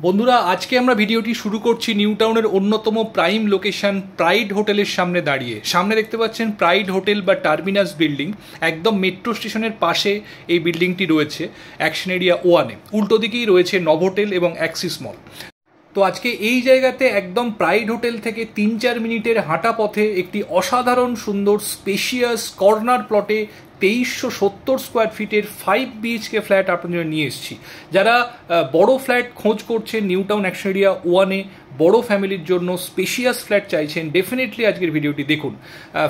বন্ধুরা আজকে আমরা ভিডিওটি শুরু করছি নিউ টাউনের অন্যতম প্রাইম লোকেশন প্রাইড হোটেলের সামনে দাঁড়িয়ে। সামনে দেখতে পাচ্ছেন প্রাইড হোটেল বা টার্মিনাস বিল্ডিং, একদম মেট্রো স্টেশনের পাশে এই বিল্ডিংটি রয়েছে অ্যাকশন এরিয়া 1-এ। উল্টো দিকেই রয়েছে নভোটেল এবং অ্যাক্সিস মল। তো আজকে এই জায়গাতে একদম প্রাইড হোটেল থেকে 3-4 মিনিটের হাঁটা পথে একটি অসাধারণ সুন্দর স্পেশিয়াস কর্নার প্লটে 2370 স্কোয়ার ফিটের 5 BHK ফ্ল্যাট আপনাদের জন্য নিয়ে এসেছি। যারা বড় ফ্ল্যাট খোঁজ করছেন নিউ টাউন অ্যাকশন এরিয়া 1-এ, বড় ফ্যামিলির জন্য স্পেশিয়াস ফ্ল্যাট চাইছেন, ডেফিনেটলি আজকের ভিডিওটি দেখুন।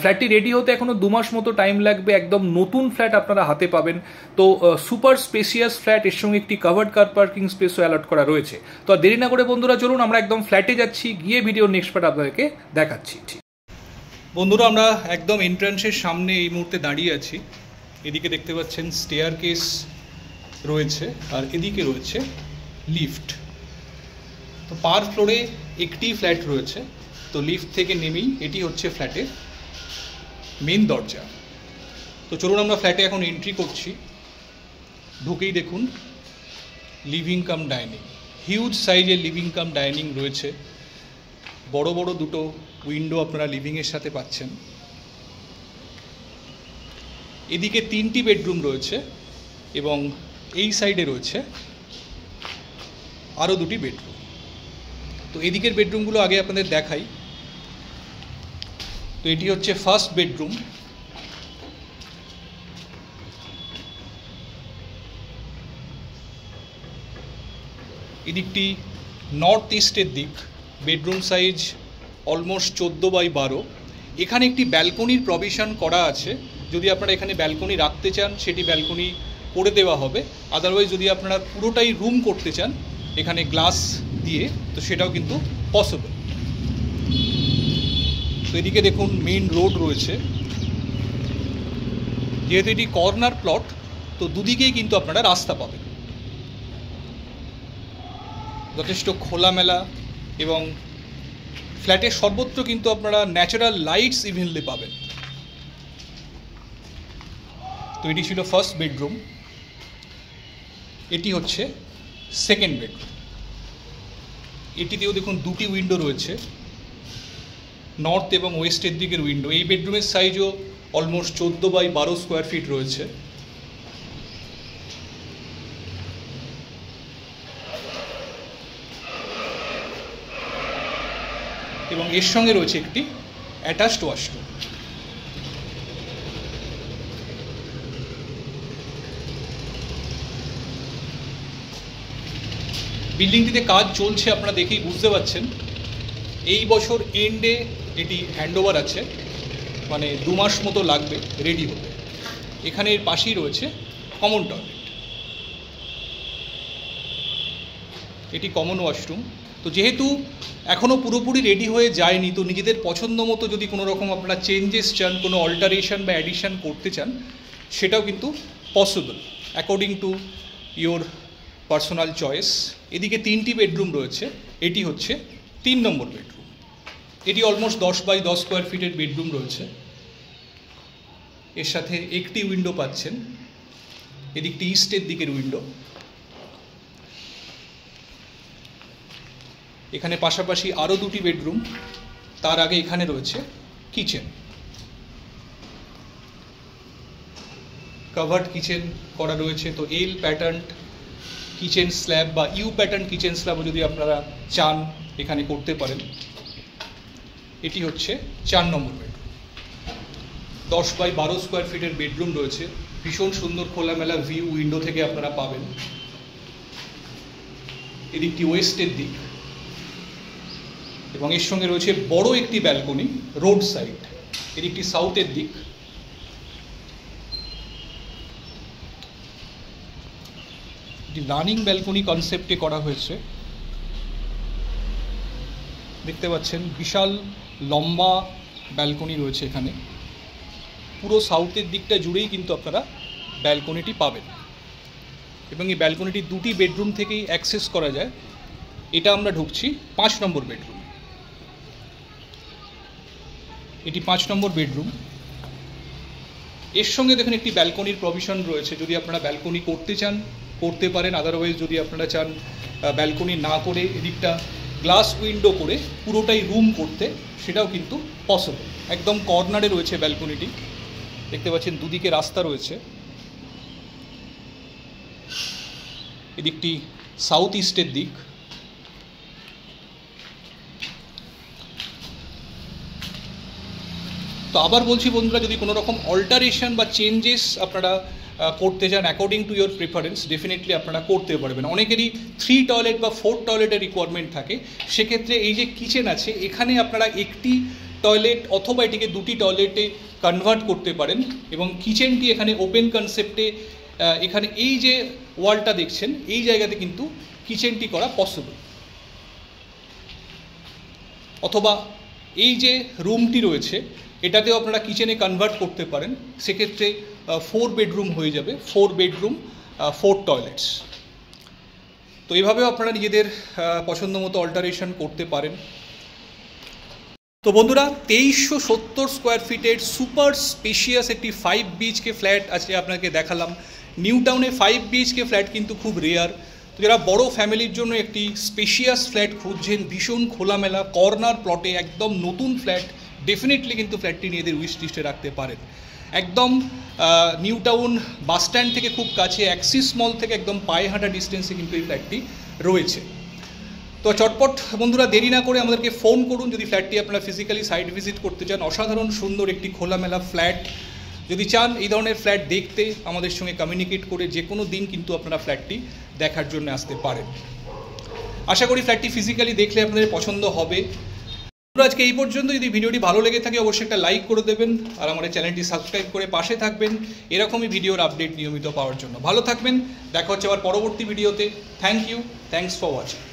ফ্ল্যাটটি রেডি হতে এখনও 2 মাস মতো টাইম লাগবে, একদম নতুন ফ্ল্যাট আপনারা হাতে পাবেন। তো সুপার স্পেশিয়াস ফ্ল্যাট, এর সঙ্গে একটি কাভার্ড কার পার্কিং স্পেসও অ্যালট করা রয়েছে। তো আর দেরি না করে বন্ধুরা চলুন আমরা একদম ফ্ল্যাটে যাচ্ছি, গিয়ে ভিডিওর নেক্সট পার্ট আপনাদেরকে দেখাচ্ছি। বন্ধুরা আমরা একদম এন্ট্রান্সের সামনে এই মুহূর্তে দাঁড়িয়ে আছি। এদিকে দেখতে পাচ্ছেন স্টেয়ার কেস রয়েছে আর এদিকে রয়েছে লিফট। তো পার ফ্লোরে একটি ফ্ল্যাট রয়েছে। তো লিফট থেকে নেমেই এটি হচ্ছে ফ্ল্যাটের মেন দরজা। তো চলুন আমরা ফ্ল্যাটে এখন এন্ট্রি করছি। ঢুকেই দেখুন লিভিং কাম ডাইনিং, হিউজ সাইজের লিভিং কাম ডাইনিং রয়েছে। বড় বড় দুটো উইন্ডো আপনারা লিভিংয়ের সাথে পাচ্ছেন। এদিকে 3টি বেডরুম রয়েছে এবং এই সাইডে রয়েছে আরও 2টি বেডরুম। তো এদিকের বেডরুমগুলো আগে আপনাদের দেখাই। তো এটি হচ্ছে ফার্স্ট বেডরুম। এদিকটি নর্থ ইস্টের দিক, বেডরুম সাইজ অলমোস্ট 14x12। এখানে একটি ব্যালকনির প্রভিশন করা আছে। যদি আপনারা এখানে ব্যালকনি রাখতে চান সেটি ব্যালকনি করে দেওয়া হবে। আদারওয়াইজ যদি আপনারা পুরোটাই রুম করতে চান এখানে গ্লাস দিয়ে, তো সেটাও কিন্তু পসিবল। তো এদিকে দেখুন মেইন রোড রয়েছে। যেহেতু এটি কর্নার প্লট, তো দুদিকেই কিন্তু আপনারা রাস্তা পাবেন। যথেষ্ট খোলামেলা এবং ফ্ল্যাটের সর্বত্র কিন্তু আপনারা ন্যাচারাল লাইটস ইভেনলি পাবেন। তো এটি ছিল ফার্স্ট বেডরুম। এটি হচ্ছে সেকেন্ড বেডরুম। এটিতেও দেখুন 2টি উইন্ডো রয়েছে, নর্থ এবং ওয়েস্টের দিকের উইন্ডো। এই বেডরুমের সাইজও অলমোস্ট 14x12 স্কোয়ার ফিট রয়েছে। এবং এর সঙ্গে রয়েছে একটি অ্যাটাচড ওয়াশরুম। বিল্ডিংটিতে কাজ চলছে, আপনারা দেখেই বুঝতে পারছেন। এই বছর এন্ডে এটি হ্যান্ডওভার আছে, মানে 2 মাস মতো লাগবে রেডি হতে। এখানে এর পাশেই রয়েছে কমন টয়লেট। এটি কমন ওয়াশরুম। তো যেহেতু এখনও পুরোপুরি রেডি হয়ে যায়নি, তো নিজেদের পছন্দ মতো যদি কোনো রকম আপনারা চেঞ্জেস চান, কোনো অল্টারেশন বা অ্যাডিশন করতে চান, সেটাও কিন্তু possible according to your personal choice. এদিকে 3টি বেডরুম রয়েছে। এটি হচ্ছে 3 নম্বর বেডরুম। এটি অলমোস্ট 10x10 স্কোয়ার ফিটের বেডরুম রয়েছে। এর সাথে একটি উইন্ডো পাচ্ছেন, এদিকটি ইস্টের দিকের উইন্ডো। এখানে পাশাপাশি আরও 2টি বেডরুম। তার আগে এখানে রয়েছে কিচেন, কাভার্ড কিচেন করা রয়েছে। তো এল প্যাটার্ন কিচেন স্ল্যাব বা ইউ প্যাটার্ন কিচেন স্ল্যাবও যদি আপনারা চান এখানে করতে পারেন। এটি হচ্ছে 4 নম্বর বেডরুম। 10x12 স্কোয়ার ফিটের বেডরুম রয়েছে। ভীষণ সুন্দর খোলামেলা ভিউ উইন্ডো থেকে আপনারা পাবেন। এদিকটি ওয়েস্টের দিক এবং এর সঙ্গে রয়েছে বড় একটি ব্যালকনি রোড সাইড। এদিকটি সাউথের দিক। এটি রানিং ব্যালকনি কনসেপ্টে করা হয়েছে। দেখতে পাচ্ছেন বিশাল লম্বা ব্যালকনি রয়েছে এখানে। পুরো সাউথের দিকটা জুড়েই কিন্তু আপনারা ব্যালকনিটি পাবেন এবং এই ব্যালকনিটি 2টি বেডরুম থেকেই অ্যাক্সেস করা যায়। এটা আমরা ঢুকছি 5 নম্বর বেডরুম। এটি 5 নম্বর বেডরুম। এর সঙ্গে দেখুন একটি ব্যালকনির প্রভিশন রয়েছে। যদি আপনারা ব্যালকনি করতে চান করতে পারেন, আদারওয়াইজ যদি আপনারা চান ব্যালকনি না করে এদিকটা গ্লাস উইন্ডো করে পুরোটাই রুম করতে, সেটাও কিন্তু পসিবল। একদম কর্নারে রয়েছে ব্যালকনিটি, দেখতে পাচ্ছেন দুদিকে রাস্তা রয়েছে। এদিকটি সাউথ ইস্টের দিক। তো আবার বলছি বন্ধুরা, যদি কোনো রকম অল্টারেশন বা চেঞ্জেস আপনারা করতে চান according to your preference, definitely আপনারা করতে পারবেন। অনেকেরই 3 টয়লেট বা 4 টয়লেটের রিকোয়ারমেন্ট থাকে, সেক্ষেত্রে এই যে কিচেন আছে এখানে আপনারা একটি টয়লেট অথবা এটিকে 2টি টয়লেটে কনভার্ট করতে পারেন। এবং কিচেনটি এখানে ওপেন কনসেপ্টে, এখানে এই যে ওয়ালটা দেখছেন এই জায়গাতে কিন্তু কিচেনটি করা পসিবল। অথবা এই যে রুমটি রয়েছে এটাতেও আপনারা কিচেনে কনভার্ট করতে পারেন, সেক্ষেত্রে 4 বেডরুম হয়ে যাবে, 4 বেডরুম 4 টয়লেটস। তো এইভাবেও আপনারা নিজেদের পছন্দ মতো অল্টারেশন করতে পারেন। তো বন্ধুরা, 2370 স্কোয়ার ফিটের সুপার স্পেশিয়াস একটি 5 BHK ফ্ল্যাট আজকে আপনাকে দেখালাম। নিউ টাউনে 5 BHK ফ্ল্যাট কিন্তু খুব রেয়ার। তো যারা বড় ফ্যামিলির জন্য একটি স্পেশিয়াস ফ্ল্যাট খুঁজছেন, ভীষণ খোলামেলা কর্নার প্লটে একদম নতুন ফ্ল্যাট, ডেফিনেটলি কিন্তু ফ্ল্যাটটি নিজেদের উইশ লিস্টে রাখতে পারেন। একদম নিউ টাউন বাস স্ট্যান্ড থেকে খুব কাছে, অ্যাক্সিস মল থেকে একদম পায়ে হাঁটা ডিস্টেন্সে কিন্তু এই ফ্ল্যাটটি রয়েছে। তো চটপট বন্ধুরা দেরি না করে আমাদেরকে ফোন করুন যদি ফ্ল্যাটটি আপনারা ফিজিক্যালি সাইট ভিজিট করতে চান। অসাধারণ সুন্দর একটি খোলামেলা ফ্ল্যাট। যদি চান এই ধরনের ফ্ল্যাট দেখতে, আমাদের সঙ্গে কমিউনিকেট করে যে কোনো দিন কিন্তু আপনারা ফ্ল্যাটটি দেখার জন্য আসতে পারেন। আশা করি ফ্ল্যাটটি ফিজিক্যালি দেখলে আপনাদের পছন্দ হবে। আজকে এই পর্যন্ত। যদি ভিডিওটি ভালো লেগে থাকে অবশ্যই একটা লাইক করে দেবেন, আর আমাদের চ্যানেলটি সাবস্ক্রাইব করে পাশে থাকবেন এরকমই ভিডিওর আপডেট নিয়মিত পাওয়ার জন্য। ভালো থাকবেন, দেখা হচ্ছে আবার পরবর্তী ভিডিওতে। Thank you, thanks for watching.